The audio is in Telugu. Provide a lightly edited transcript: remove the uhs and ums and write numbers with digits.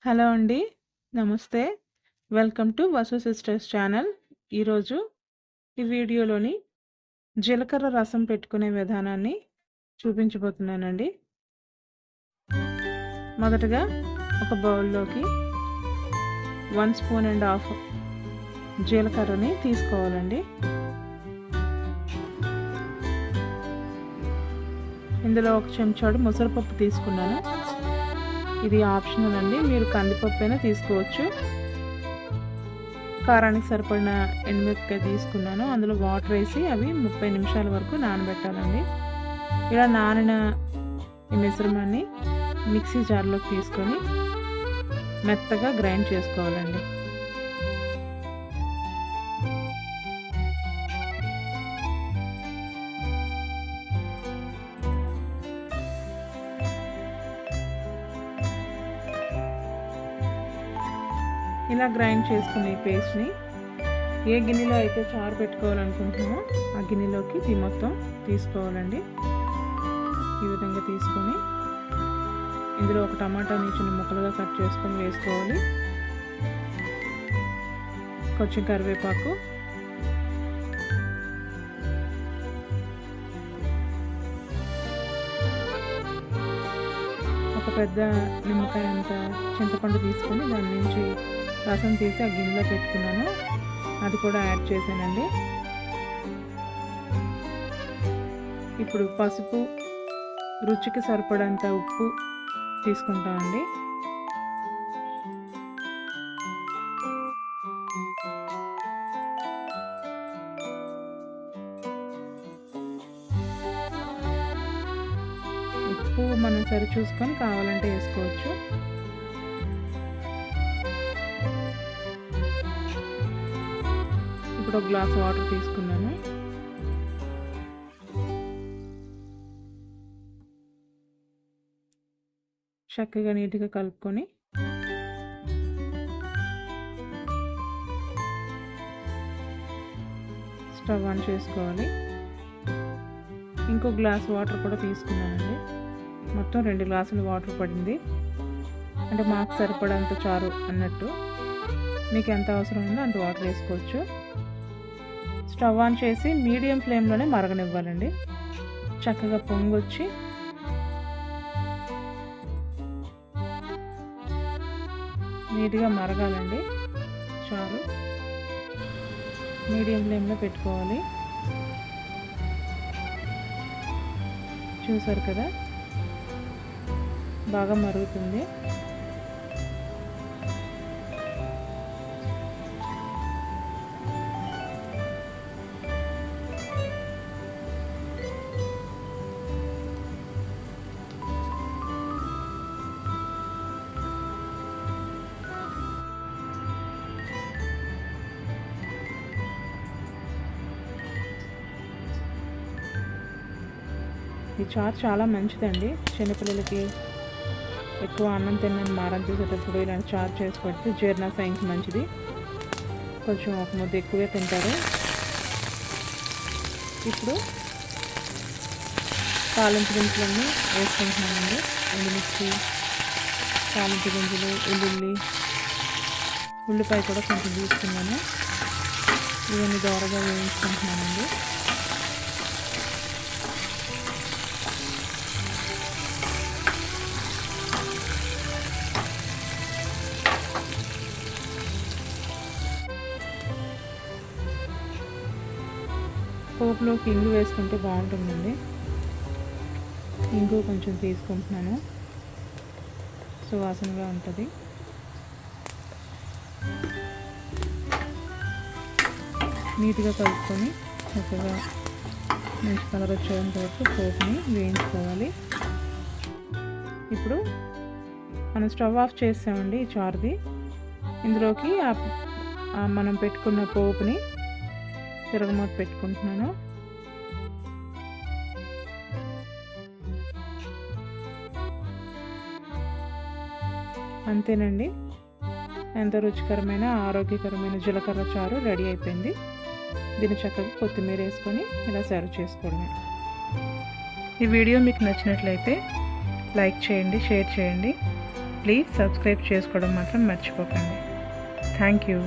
హలో అండి. నమస్తే. Welcome to Vasu sisters channel. ఈరోజు ఈ వీడియోలోని జీలకర్ర రసం పెట్టుకునే విధానాన్ని చూపించబోతున్నానండి. మొదటగా ఒక బౌల్లోకి 1.5 స్పూన్ జీలకర్రని తీసుకోవాలండి. ఇందులో ఒక చెంచాడు ముసరపప్పు తీసుకున్నాను. ఇది ఆప్షనల్ అండి, మీరు కందిపప్పు అయినా తీసుకోవచ్చు. కారానికి సరిపడిన ఎండుమిరపకాయ తీసుకున్నాను. అందులో వాటర్ వేసి అవి 30 నిమిషాల వరకు నానబెట్టాలండి. ఇలా నానిన ఈ మిశ్రమాన్ని మిక్సీ జార్లోకి తీసుకొని మెత్తగా గ్రైండ్ చేసుకోవాలండి. ఇలా గ్రైండ్ చేసుకునే పేస్ట్ని ఏ గిన్నెలో అయితే చారు పెట్టుకోవాలనుకుంటున్నామో ఆ గిన్నెలోకి ఇది మొత్తం తీసుకోవాలండి. ఈ విధంగా తీసుకొని ఇందులో ఒక టమాటాని చిన్న ముక్కలుగా కట్ చేసుకొని వేసుకోవాలి. కొంచెం కరివేపాకు, ఒక పెద్ద నిమ్మకాయ అంత చింతపండు తీసుకొని దాని నుంచి రసం తీసి ఆ గిన్నెలో పెట్టుకున్నాను, అది కూడా యాడ్ చేశానండి. ఇప్పుడు పసుపు, రుచికి సరిపడంత ఉప్పు తీసుకుంటామండి. ఉప్పు మనం సరి చూసుకొని కావాలంటే వేసుకోవచ్చు. ఇప్పుడు ఒక గ్లాస్ వాటర్ తీసుకున్నాను. చక్కగా నీట్గా కలుపుకొని స్టవ్ ఆన్ చేసుకోవాలి. ఇంకో గ్లాస్ వాటర్ కూడా తీసుకున్నానండి. మొత్తం 2 గ్లాసులు వాటర్ పడింది. అంటే మాకు సరిపడంత చారు అన్నట్టు, మీకు ఎంత అవసరం ఉందో అంత వాటర్ వేసుకోవచ్చు. స్టవ్ ఆన్ చేసి మీడియం ఫ్లేమ్లోనే మరగనివ్వాలండి. చక్కగా పొంగొచ్చి నీట్గా మరగాలండి. చారు మీడియం ఫ్లేమ్లో పెట్టుకోవాలి. చూసారు కదా, బాగా మరుగుతుంది. ఈ చారు చాలా మంచిదండి. చిన్నపిల్లలకి ఎక్కువ అన్నం తిన్నని మారం చేసేటప్పుడు ఇలాంటి చారు చేసి పెడితే జీర్ణశయంకి మంచిది. కొంచెం ఒక ముద్ద ఎక్కువే తింటారు. ఇప్పుడు తాలింపు గింజలన్నీ వేసుకుంటున్నానండి. ఎండుమిర్చి, తాలింపు గింజలు, ఉల్లిపాయ కూడా కొంచెం తీసుకున్నాను. ఇవన్నీ దోరగా వేయించుకుంటున్నానండి. పోపులోకి ఇంగు వేసుకుంటే బాగుంటుందండి. ఇంగు కొంచెం తీసుకుంటున్నాను, సువాసనగా ఉంటుంది. నీట్గా కలుపుకొని చక్కగా మంచి కలర్ వచ్చేంత వరకు పోపుని వేయించుకోవాలి. ఇప్పుడు మనం స్టవ్ ఆఫ్ చేసామండి ఈ చారుది. ఇందులోకి మనం పెట్టుకున్న పోపుని తిరగమూత పెట్టుకుంటున్నాను. అంతేనండి, ఎంతో రుచికరమైన ఆరోగ్యకరమైన జీలకర్ర చారు రెడీ అయిపోయింది. దీన్ని చక్కగా కొత్తిమీర వేసుకొని ఇలా సర్వ్ చేసుకోవడమే. ఈ వీడియో మీకు నచ్చినట్లయితే లైక్ చేయండి, షేర్ చేయండి. ప్లీజ్ సబ్స్క్రైబ్ చేసుకోవడం మాత్రం మర్చిపోకండి. Thank you.